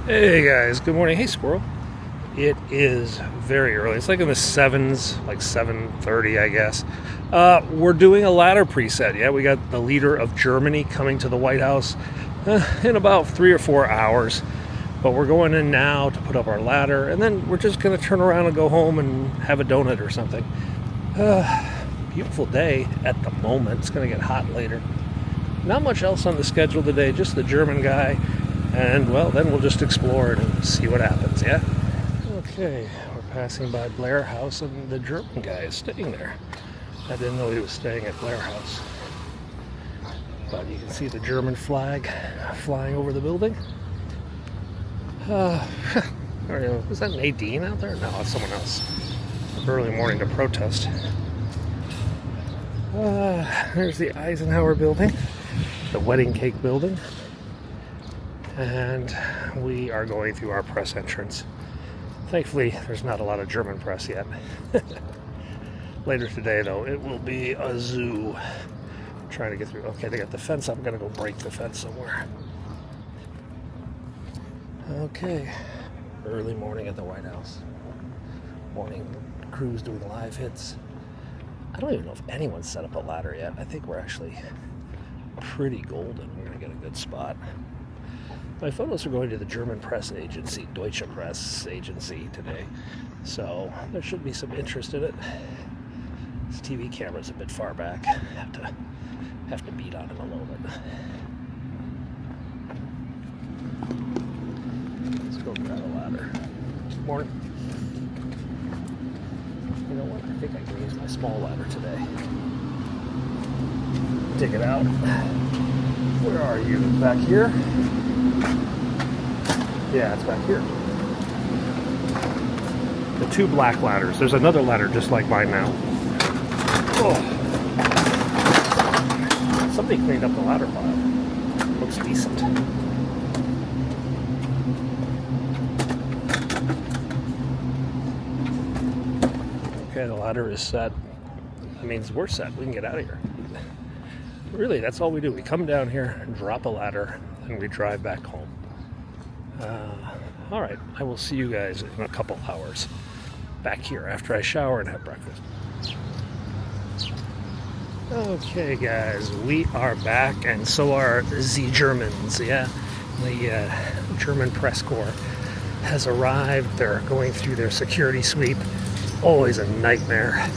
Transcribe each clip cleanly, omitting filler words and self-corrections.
Hey guys, good morning. Hey squirrel. It is very early. It's like in the 7s, like 7:30, I guess. We're doing a ladder preset. Yeah, we got the leader of Germany coming to the White House in about 3 or 4 hours. But we're going in now to put up our ladder, and then we're just going to turn around and go home and have a donut or something. Beautiful day at the moment. It's going to get hot later. Not much else on the schedule today, just the German guy. And, well, then we'll just explore it and see what happens, yeah? Okay, we're passing by Blair House, and the German guy is staying there. I didn't know he was staying at Blair House. But you can see the German flag flying over the building. Was that Nadine out there? No, it's someone else. Early morning to protest. There's the Eisenhower building, the wedding cake building. And we are going through our press entrance. Thankfully, there's not a lot of German press yet. Later today, though, it will be a zoo. I'm trying to get through. Okay, they got the fence. I'm going to go break the fence somewhere. Okay. Early morning at the White House. Morning crews doing live hits. I don't even know if anyone's set up a ladder yet. I think we're actually pretty golden. We're going to get a good spot. My photos are going to the German press agency, Deutsche Press Agency today, so there should be some interest in it. This TV camera's a bit far back. Have to beat on it a little bit. Let's go grab a ladder. Morning. You know what? I think I can use my small ladder today. Dig it out. Where are you? Back here? Yeah, it's back here. The 2 black ladders. There's another ladder just like mine now. Oh. Somebody cleaned up the ladder pile. Looks decent. Okay, the ladder is set. That means we're set. We can get out of here. Really, that's all we do. We come down here and drop a ladder, and we drive back home. All right, I will see you guys in a couple hours back here after I shower and have breakfast. Okay, guys, we are back, and so are the Germans. Yeah, the German press corps has arrived. They're going through their security sweep. Always a nightmare.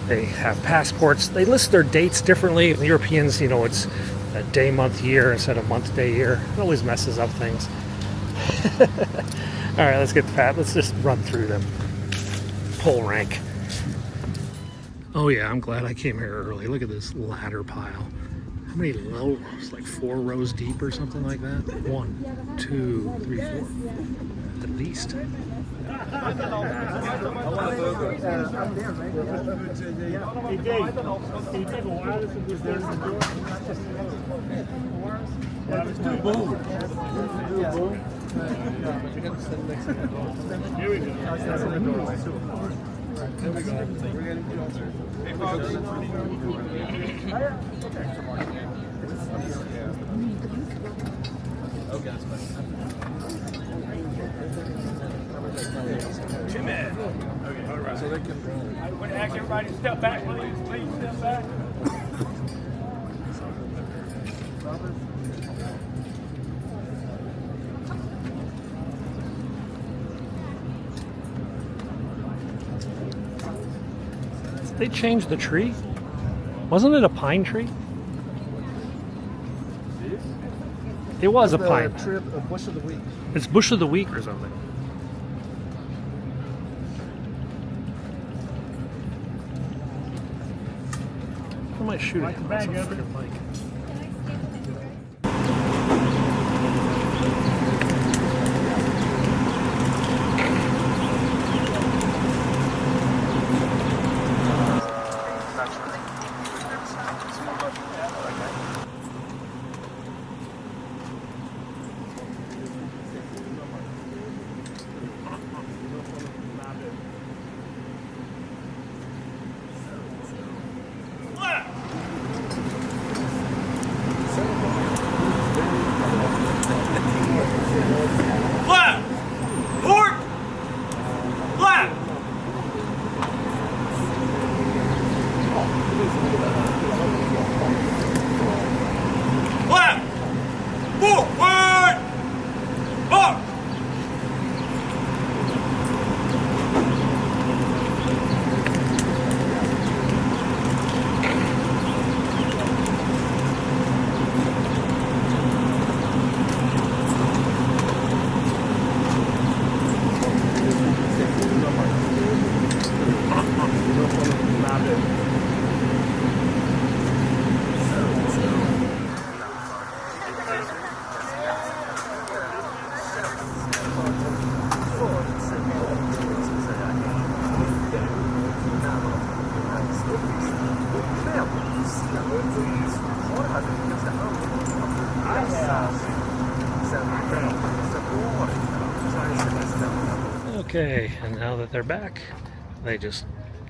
They have passports. They list their dates differently. The Europeans, you know, it's a day, month, year instead of month, day, year. It always messes up things. All right, let's get Pat. Let's just run through them. Pull rank. Oh yeah, I'm glad I came here early. Look at this ladder pile. How many rows? Like 4 rows deep or something like that? 1, 2, 3, 4. At least. Here we go. Timid. Okay, all right. So they can. I would ask everybody to step back, please. Please step back. They changed the tree? Wasn't it a pine tree? It was a pine. Tree, bush of the week. It's bush of the week or something. What am I shooting? Like the bag of it. Okay, and now that they're back, they just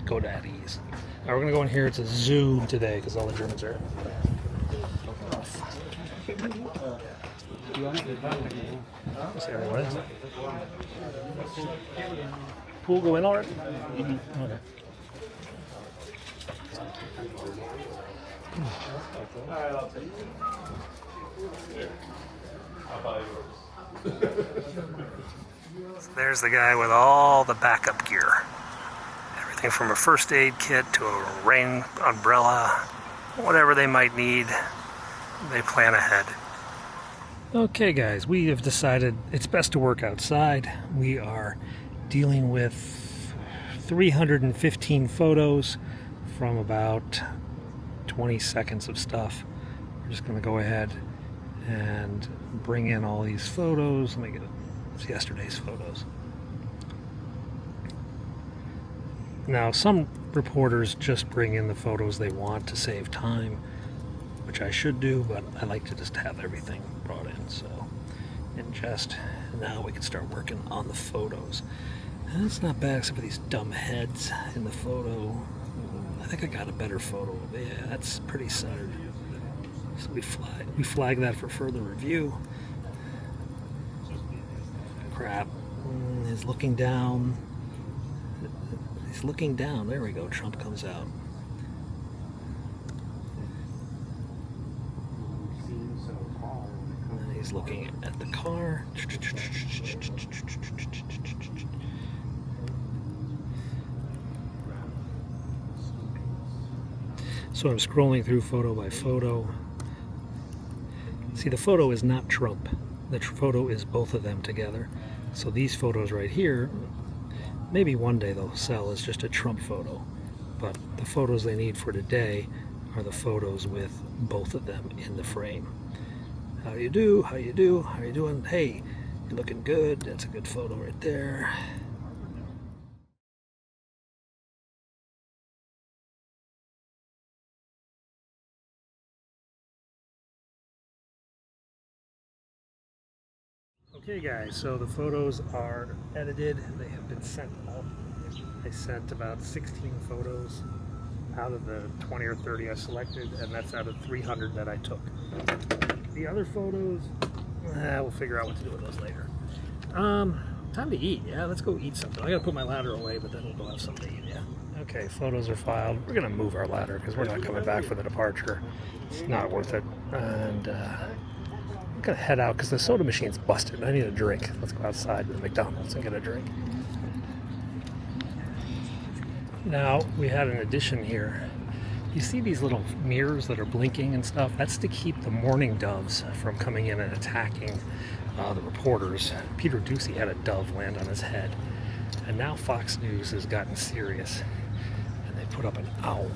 go to at ease. Now we're gonna go in here. It's a zoo today because all the Germans are. What's everyone is? Pool go in already? Okay. So there's the guy with all the backup gear. Everything from a first aid kit to a rain umbrella, whatever they might need, they plan ahead. Okay guys, we have decided it's best to work outside. We are dealing with 315 photos from about 20 seconds of stuff. We're just going to go ahead and bring in all these photos. Let me get it. It's yesterday's photos. Now, some reporters just bring in the photos they want to save time, which I should do, but I like to just have everything brought in. So, now we can start working on the photos. And it's not bad except for these dumb heads in the photo. I think I got a better photo. Yeah, that's pretty centered. So we flag that for further review. Crap. He's looking down. He's looking down. There we go. Trump comes out. And he's looking at the car. So I'm scrolling through photo by photo. See, the photo is not Trump. The photo is both of them together. So these photos right here, maybe one day they'll sell as just a Trump photo. But the photos they need for today are the photos with both of them in the frame. How you do? How you do? How you doing? Hey, you're looking good. That's a good photo right there. Okay guys, so the photos are edited. They have been sent up. I sent about 16 photos out of the 20 or 30 I selected, and that's out of 300 that I took. The other photos, we'll figure out what to do with those later. Time to eat, yeah? Let's go eat something. I gotta put my ladder away, but then we'll go have something to eat, yeah? Okay, photos are filed. We're gonna move our ladder because we're not coming back for the departure. It's not worth it. And I'm gonna head out because the soda machine's busted. I need a drink. Let's go outside to the McDonald's and get a drink. Now, we had an addition here. You see these little mirrors that are blinking and stuff? That's to keep the mourning doves from coming in and attacking the reporters. Peter Doocy had a dove land on his head. And now Fox News has gotten serious. And they put up an owl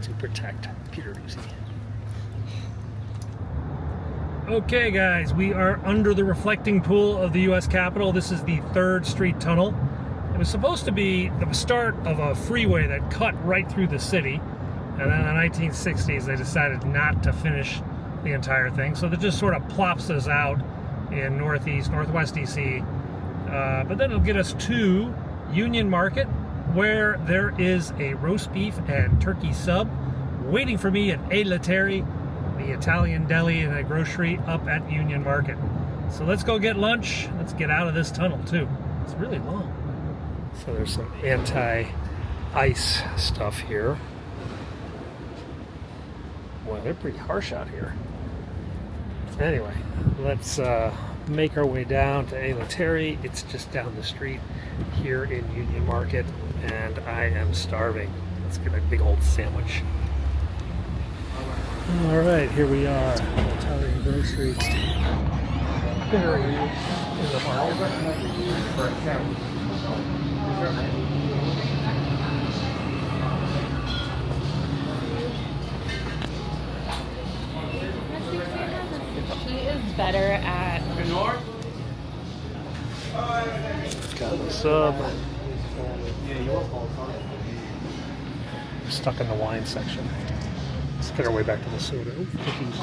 to protect Peter Doocy. Okay guys, we are under the reflecting pool of the US Capitol. This is the 3rd Street Tunnel. It was supposed to be the start of a freeway that cut right through the city. And then in the 1960s, they decided not to finish the entire thing. So that just sort of plops us out in northwest DC. But then it'll get us to Union Market, where there is a roast beef and turkey sub waiting for me at A Latteri, the Italian deli and a grocery up at Union Market. So let's go get lunch. Let's get out of this tunnel too. It's really long. So there's some anti-ice stuff here. Well, they're pretty harsh out here. Anyway, let's make our way down to A Latteri. It's just down the street here in Union Market, and I am starving. Let's get a big old sandwich. All right, here we are, Italian groceries. Very in the market. She is better at... Got the sub. We're stuck in the wine section. Let's get our way back to the soda. Ooh, cookies.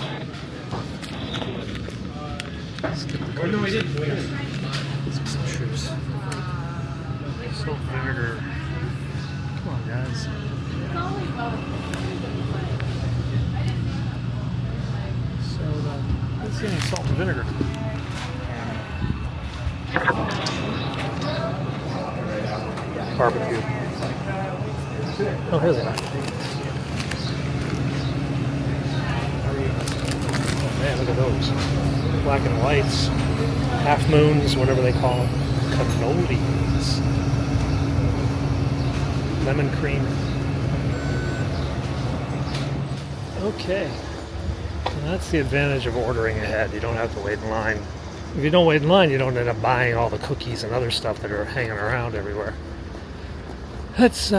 Skip the cookies. Some shoes. Salt vinegar. Come on, guys. Soda. Let's see any salt and vinegar. Barbecue. Oh, here they are. Oh man, look at those. Black and whites, half moons, whatever they call them. Cannolis. Lemon cream. Okay. And that's the advantage of ordering ahead. You don't have to wait in line. If you don't wait in line, you don't end up buying all the cookies and other stuff that are hanging around everywhere. Let's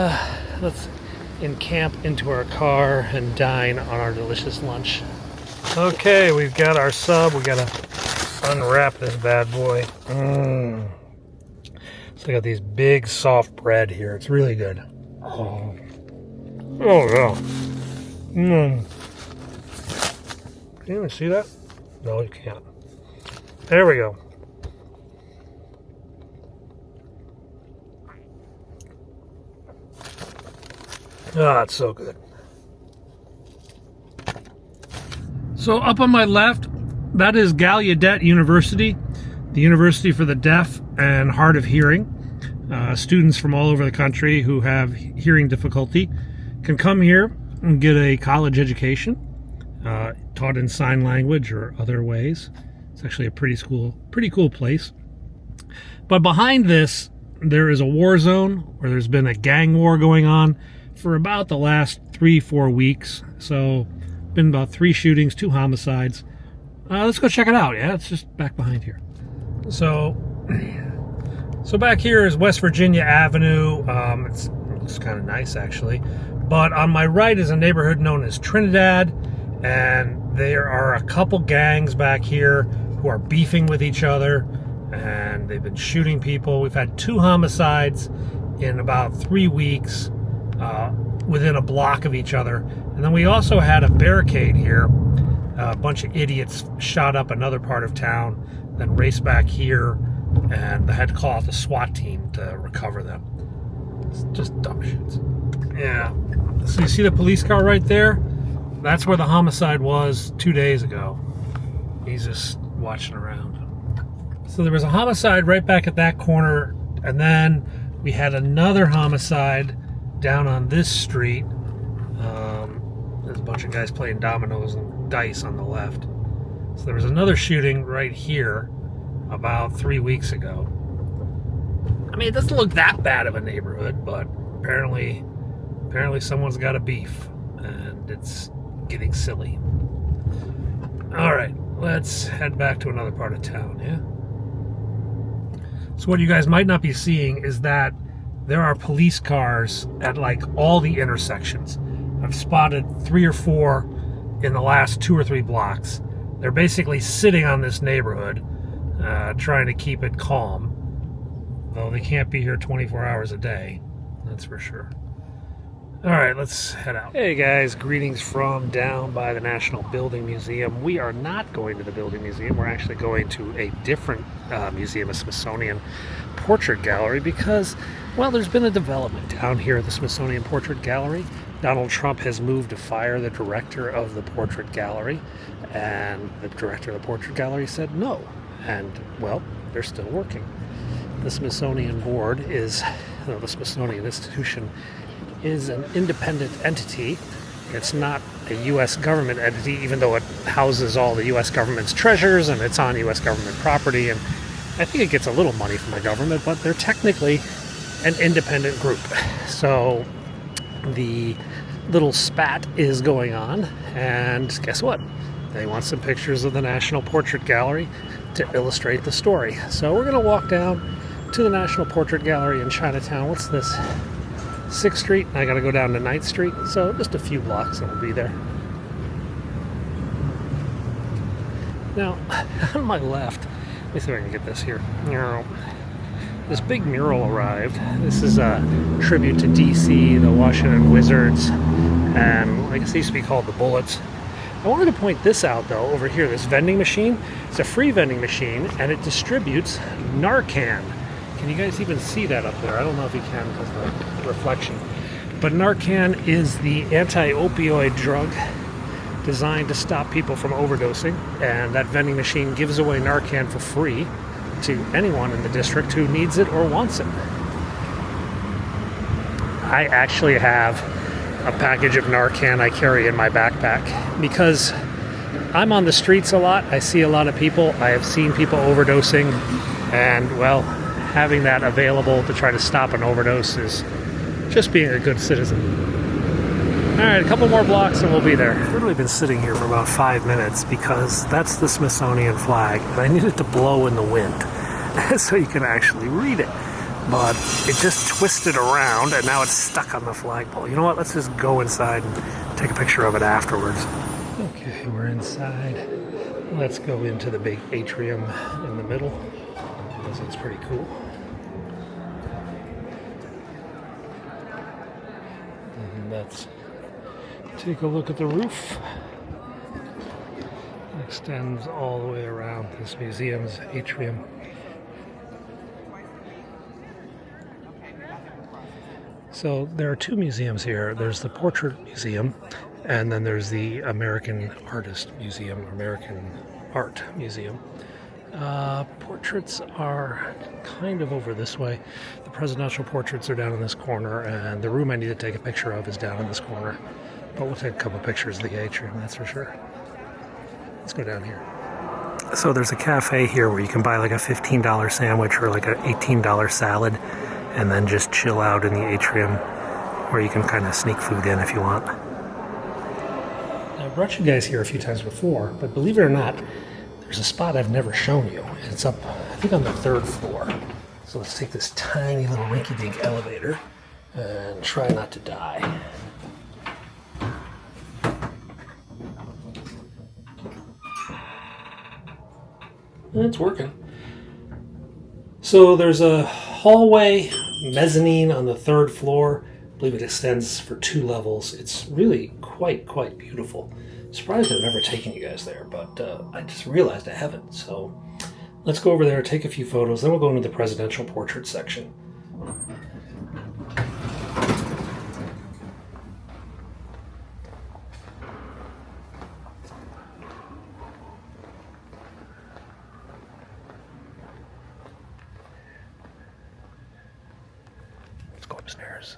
encamp into our car and dine on our delicious lunch. Okay, we've got our sub. We gotta unwrap this bad boy. So I got these big soft bread here. It's really good. Oh yeah. Can you even see that? No, you can't. There we go. Ah, it's so good. So up on my left, that is Gallaudet University, the University for the Deaf and Hard of Hearing. Students from all over the country who have hearing difficulty can come here and get a college education, taught in sign language or other ways. It's actually a pretty cool place. But behind this, there is a war zone where there's been a gang war going on for about the last 3-4 weeks. So, been about 3 shootings, 2 homicides. Let's go check it out. Yeah, it's just back behind here. So back here is West Virginia Avenue. It looks kind of nice, actually. But on my right is a neighborhood known as Trinidad, and there are a couple gangs back here who are beefing with each other, and they've been shooting people. We've had 2 homicides in about 3 weeks within a block of each other. And then we also had a barricade here. A bunch of idiots shot up another part of town, then raced back here, and they had to call out the SWAT team to recover them. It's just dumb shits. Yeah. So you see the police car right there? That's where the homicide was 2 days ago. He's just watching around. So there was a homicide right back at that corner, and then we had another homicide down on this street. There's a bunch of guys playing dominoes and dice on the left. So there was another shooting right here about 3 weeks ago. I mean, it doesn't look that bad of a neighborhood, but apparently someone's got a beef, and it's getting silly. All right, let's head back to another part of town, yeah? So what you guys might not be seeing is that there are police cars at like all the intersections. I've spotted 3 or 4 in the last 2 or 3 blocks. They're basically sitting on this neighborhood, trying to keep it calm. Though they can't be here 24 hours a day, that's for sure. All right, let's head out. Hey guys, greetings from down by the National Building Museum. We are not going to the Building Museum. We're actually going to a different museum, a Smithsonian Portrait Gallery, because, well, there's been a development down here at the Smithsonian Portrait Gallery. Donald Trump has moved to fire the director of the Portrait Gallery, and the director of the Portrait Gallery said no. And, well, they're still working. The Smithsonian Board is, the Smithsonian Institution is an independent entity. It's not a U.S. government entity, even though it houses all the U.S. government's treasures and it's on U.S. government property. And I think it gets a little money from the government, but they're technically an independent group. So the little spat is going on, and guess what? They want some pictures of the National Portrait Gallery to illustrate the story. So we're going to walk down to the National Portrait Gallery in Chinatown. What's this? 6th Street, and I gotta go down to 9th Street, so just a few blocks and we'll be there. Now, on my left, let me see if I can get this here. This big mural arrived. This is a tribute to DC, the Washington Wizards, and I guess they used to be called the Bullets. I wanted to point this out though, over here, this vending machine. It's a free vending machine and it distributes Narcan. Can you guys even see that up there? I don't know if you can because of the reflection. But Narcan is the anti-opioid drug designed to stop people from overdosing, and that vending machine gives away Narcan for free to anyone in the district who needs it or wants it. I actually have a package of Narcan I carry in my backpack because I'm on the streets a lot. I see a lot of people. I have seen people overdosing, and well, having that available to try to stop an overdose is just being a good citizen. All right, a couple more blocks and we'll be there. I've literally been sitting here for about 5 minutes because that's the Smithsonian flag, and I need it to blow in the wind so you can actually read it. But it just twisted around and now it's stuck on the flagpole. You know what? Let's just go inside and take a picture of it afterwards. Okay, we're inside. Let's go into the big atrium in the middle. This looks pretty cool. And let's take a look at the roof. It extends all the way around this museum's atrium. So there are two museums here. There's the Portrait Museum, and then there's the American Artist Museum, American Art Museum. Portraits are kind of over this way. The presidential portraits are down in this corner, and the room I need to take a picture of is down in this corner. But we'll take a couple pictures of the atrium, that's for sure. Let's go down here. So there's a cafe here where you can buy like a $15 sandwich or like an $18 salad, and then just chill out in the atrium, or you can kind of sneak food in if you want. Now, I've brought you guys here a few times before, but believe it or not, there's a spot I've never shown you. It's up, I think, on the 3rd floor. So let's take this tiny little rinky-dink elevator and try not to die. And it's working. So there's a hallway mezzanine on the 3rd floor. I believe it extends for 2 levels. It's really quite beautiful. Surprised I've never taken you guys there, but I just realized I haven't. So let's go over there, take a few photos, then we'll go into the presidential portrait section. Let's go upstairs.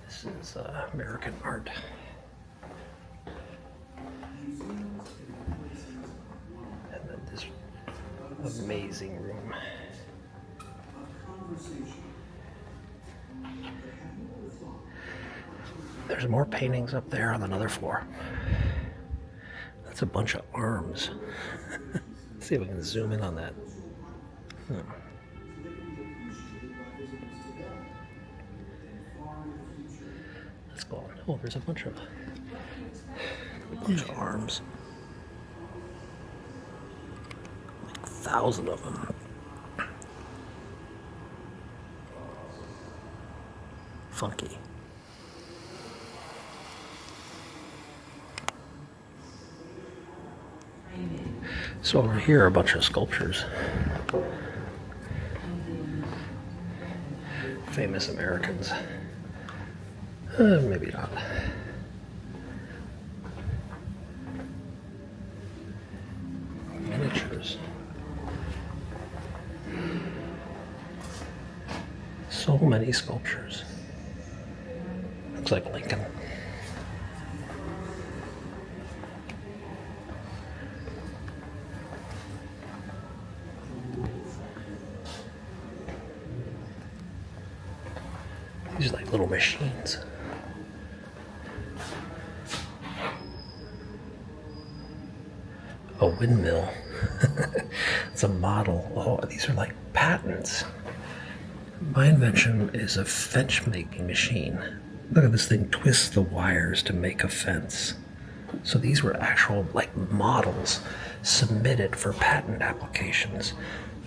This is American art. And then this amazing room. There's more paintings up there on another floor. That's a bunch of arms. Let's see if we can zoom in on that. Let's go on. Oh, there's a bunch of arms. Like 1,000 of them. Funky. So over here are a bunch of sculptures. Famous Americans. Maybe not. Miniatures. So many sculptures. Looks like Lincoln. These are like little machines. A windmill. It's a model. Oh, these are like patents. My invention is a fence making machine. Look at this thing, twists the wires to make a fence. So these were actual like models submitted for patent applications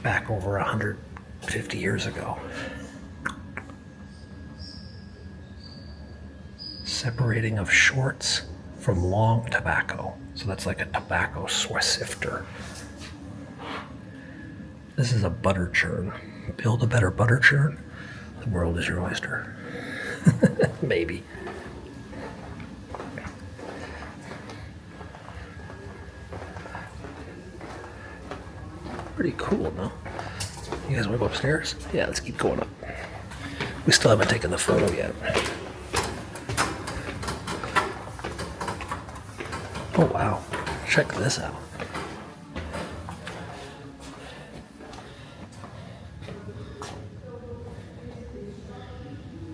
back over 150 years ago. Separating of shorts from long tobacco. So that's like a tobacco sifter. This is a butter churn. Build a better butter churn, the world is your oyster. Maybe. Pretty cool, no? You guys want to go upstairs? Yeah, let's keep going up. We still haven't taken the photo yet. Oh wow, check this out.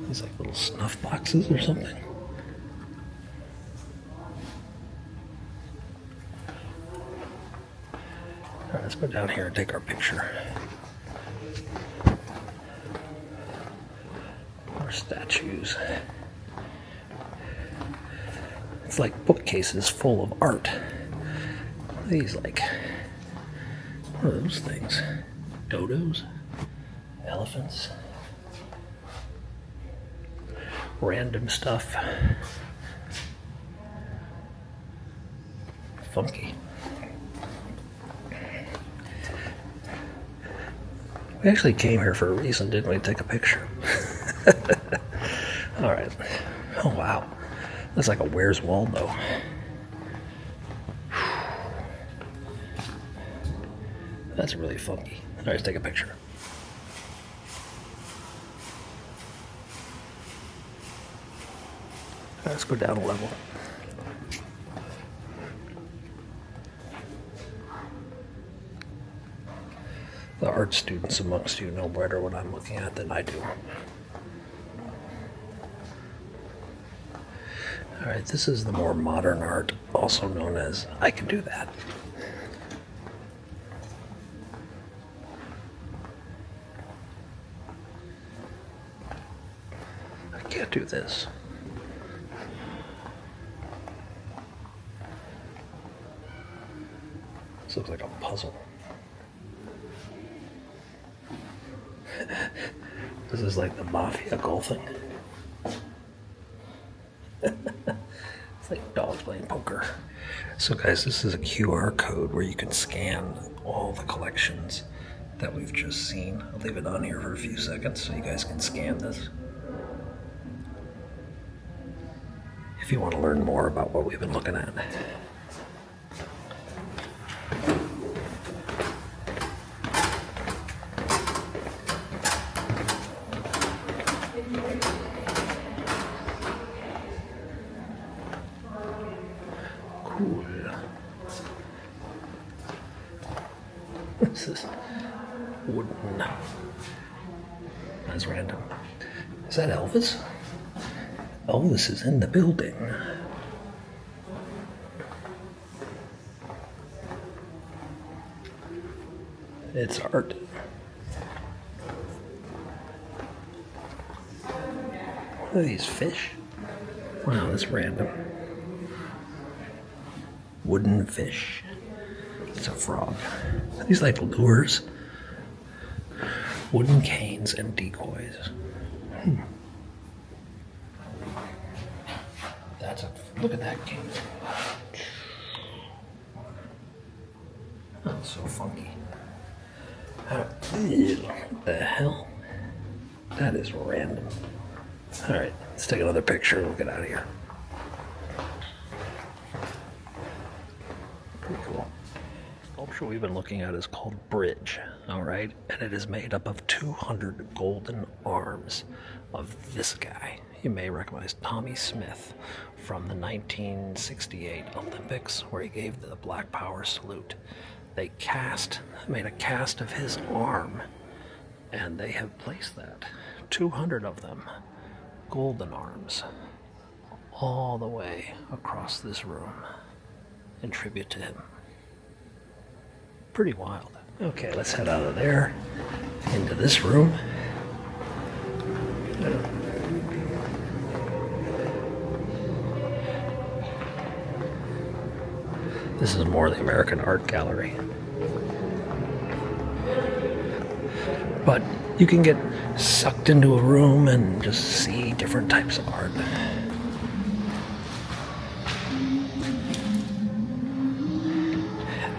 These like little snuff boxes or something. All right, let's go down here and take our picture. More statues. It's like bookcases full of art. These like, what are those things? Dodos? Elephants? Random stuff. Funky. We actually came here for a reason, didn't we? Take a picture. All right. Oh, wow. That's like a Where's Waldo. That's really funky. All right, let's take a picture. All right, let's go down a level. The art students amongst you know better what I'm looking at than I do. All right, this is the more modern art, also known as I Can Do That. I can't do this. This looks like a puzzle. This is like the mafia golfing. It's like dogs playing poker. So guys, this is a QR code where you can scan all the collections that we've just seen. I'll leave it on here for a few seconds so you guys can scan this. If you want to learn more about what we've been looking at. Cool. What's this? Wooden. That's random. Is that Elvis? Elvis is in the building. It's art. What are these, fish? Wow, that's random. Wooden fish. It's a frog. Are these like lures? Wooden canes and decoys. Look at that cane. That's so funky. What the hell? That is random. All right, let's take another picture and we'll get out of here. Pretty cool. The sculpture we've been looking at is called Bridge, all right? And it is made up of 200 golden arms of this guy. You may recognize Tommy Smith from the 1968 Olympics, where he gave the Black Power salute. They made a cast of his arm, and they have placed that, 200 of them, golden arms, all the way across this room in tribute to him. Pretty wild. Okay, let's head out of there into this room. This is more the American Art Gallery. But you can get sucked into a room and just see different types of art.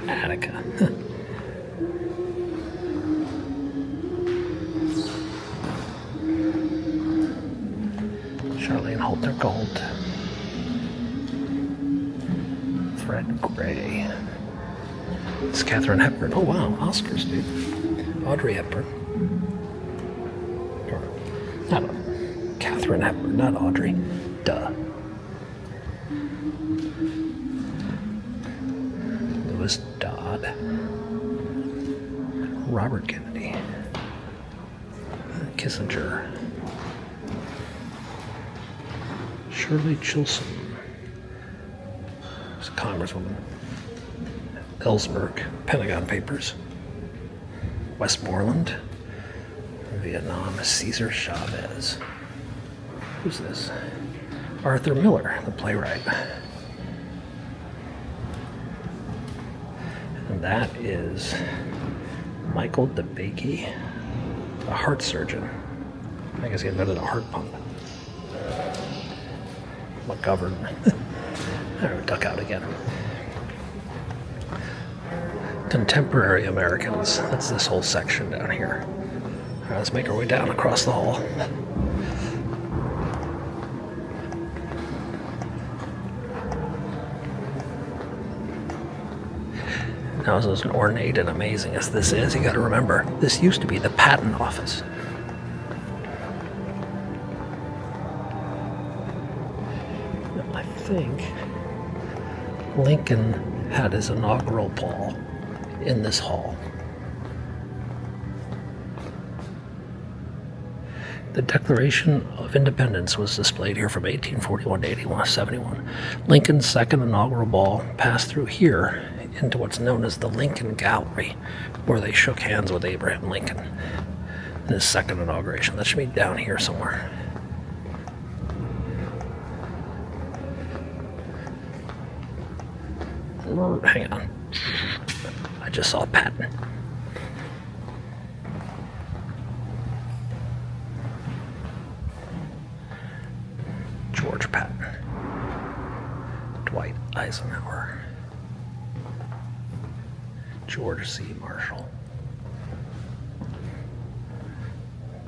Attica. Charlene Holter Gold. Fred Gray. It's Katharine Hepburn. Oh wow, Oscars, dude. Audrey Hepburn. Not Katharine Hepburn, not Audrey. Duh. Louis Dodd. Robert Kennedy. Kissinger. Shirley Chisholm. There's a congresswoman. Ellsberg. Pentagon Papers. Westmoreland. Vietnam. Cesar Chavez. Who's this? Arthur Miller, the playwright. And that is Michael DeBakey, a heart surgeon. I guess he invented a heart pump. McGovern. I would duck out again. Contemporary Americans. That's this whole section down here. All right, let's make our way down across the hall. Now, as ornate and amazing as this is, you got to remember, this used to be the patent office. I think Lincoln had his inaugural ball in this hall. The Declaration of Independence was displayed here from 1841 to 1871. Lincoln's second inaugural ball passed through here into what's known as the Lincoln Gallery, where they shook hands with Abraham Lincoln in his second inauguration. That should be down here somewhere. Hang on. I just saw Patton. George Patton. Dwight Eisenhower. George C. Marshall.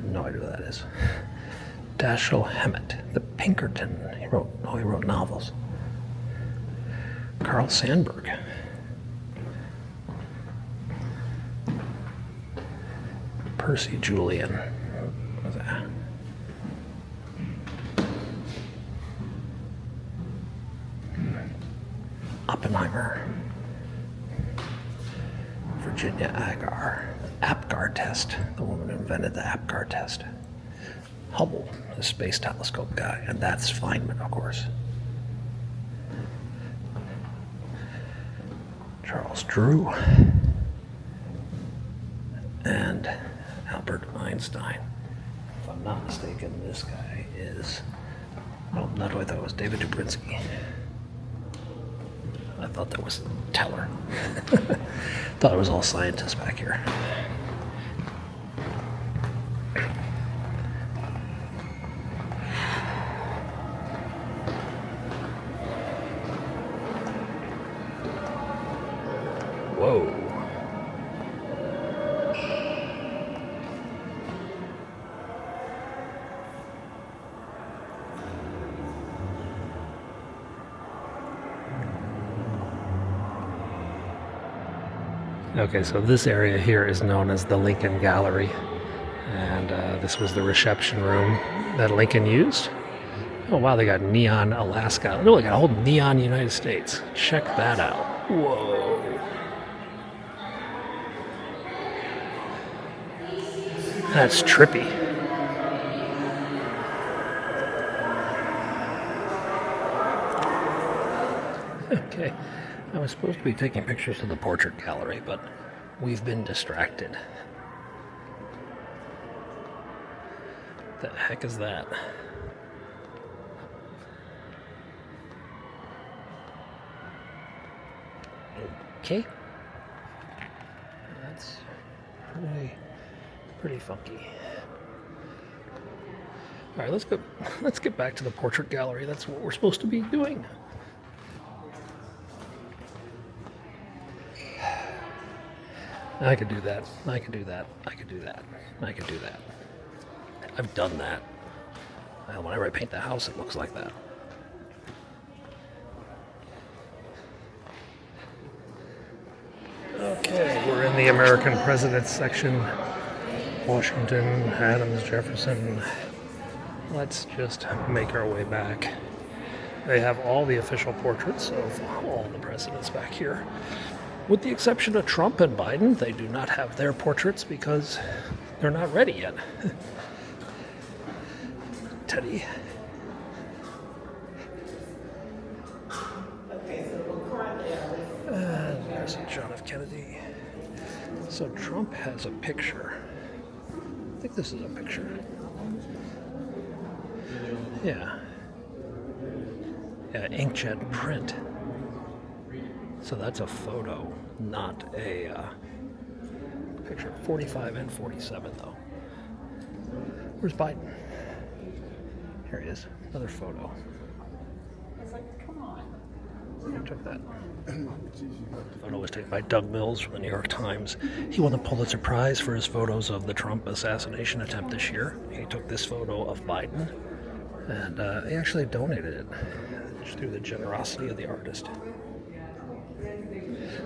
No idea who that is. Dashiell Hammett. The Pinkerton. He wrote novels. Carl Sandburg. Percy Julian. What was that? Oppenheimer. Virginia Agar. Apgar test. The woman who invented the Apgar test. Hubble, the space telescope guy. And that's Feynman, of course. Charles Drew. And Albert Einstein. If I'm not mistaken, this guy is... Oh, not who I thought it was. David Dubrinsky. I thought that was Teller. Thought it was all scientists back here. Whoa. Okay, so this area here is known as the Lincoln Gallery, and this was the reception room that Lincoln used. Oh wow, they got neon Alaska. No, they got a whole neon United States. Check that out. Whoa. That's trippy. Okay. I was supposed to be taking pictures of the portrait gallery, but we've been distracted. The heck is that? Okay. That's pretty funky. All right, let's get back to the portrait gallery. That's what we're supposed to be doing. I could do that. I could do that. I could do that. I could do that. I've done that. Whenever I paint the house, it looks like that. Okay, we're in the American presidents section. Washington, Adams, Jefferson. Let's just make our way back. They have all the official portraits of all the presidents back here. With the exception of Trump and Biden, they do not have their portraits because they're not ready yet. Teddy. There's a John F. Kennedy. So Trump has a picture. I think this is a picture. Yeah. Yeah, inkjet print. So that's a photo, not a picture. 45 and 47, though. Where's Biden? Here he is. Another photo. Who took that? The photo was taken by Doug Mills from the New York Times. He won the Pulitzer Prize for his photos of the Trump assassination attempt this year. He took this photo of Biden, and he actually donated it through the generosity of the artist.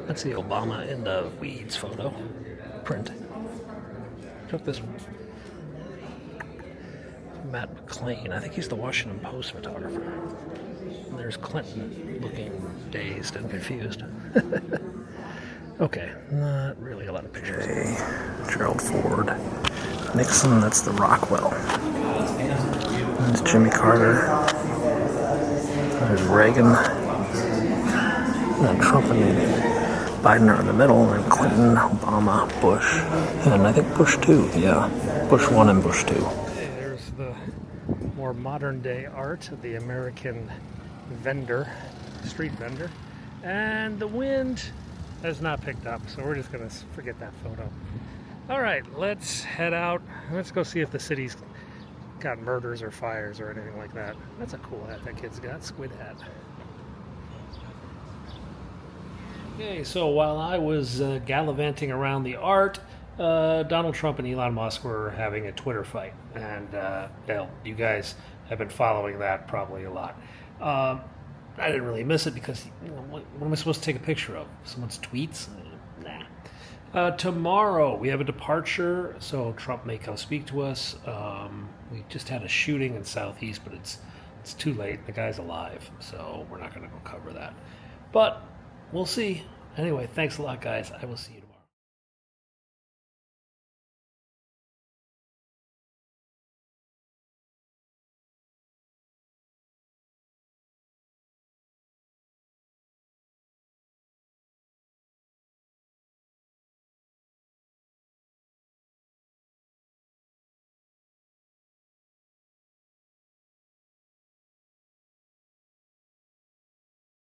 That's the Obama in the weeds photo. Print. Took this one. Matt McLean. I think he's the Washington Post photographer. And there's Clinton looking dazed and confused. Okay, not really a lot of pictures. Okay. Gerald Ford. Nixon, that's the Rockwell. There's Jimmy Carter. There's Reagan. And then Trump and Biden are in the middle, and then Clinton, Obama, Bush, and I think Bush 2, yeah. Bush 1 and Bush 2. Okay, there's the more modern day art of the American street vendor. And the wind has not picked up, so we're just going to forget that photo. All right, let's head out. Let's go see if the city's got murders or fires or anything like that. That's a cool hat that kid's got, squid hat. Okay, so while I was gallivanting around the art, Donald Trump and Elon Musk were having a Twitter fight, and you guys have been following that probably a lot. I didn't really miss it because what am I supposed to take a picture of? Someone's tweets? Nah. Tomorrow we have a departure, so Trump may come speak to us. We just had a shooting in Southeast, but it's too late. The guy's alive, so we're not going to go cover that. But we'll see. Anyway, thanks a lot, guys. I will see you.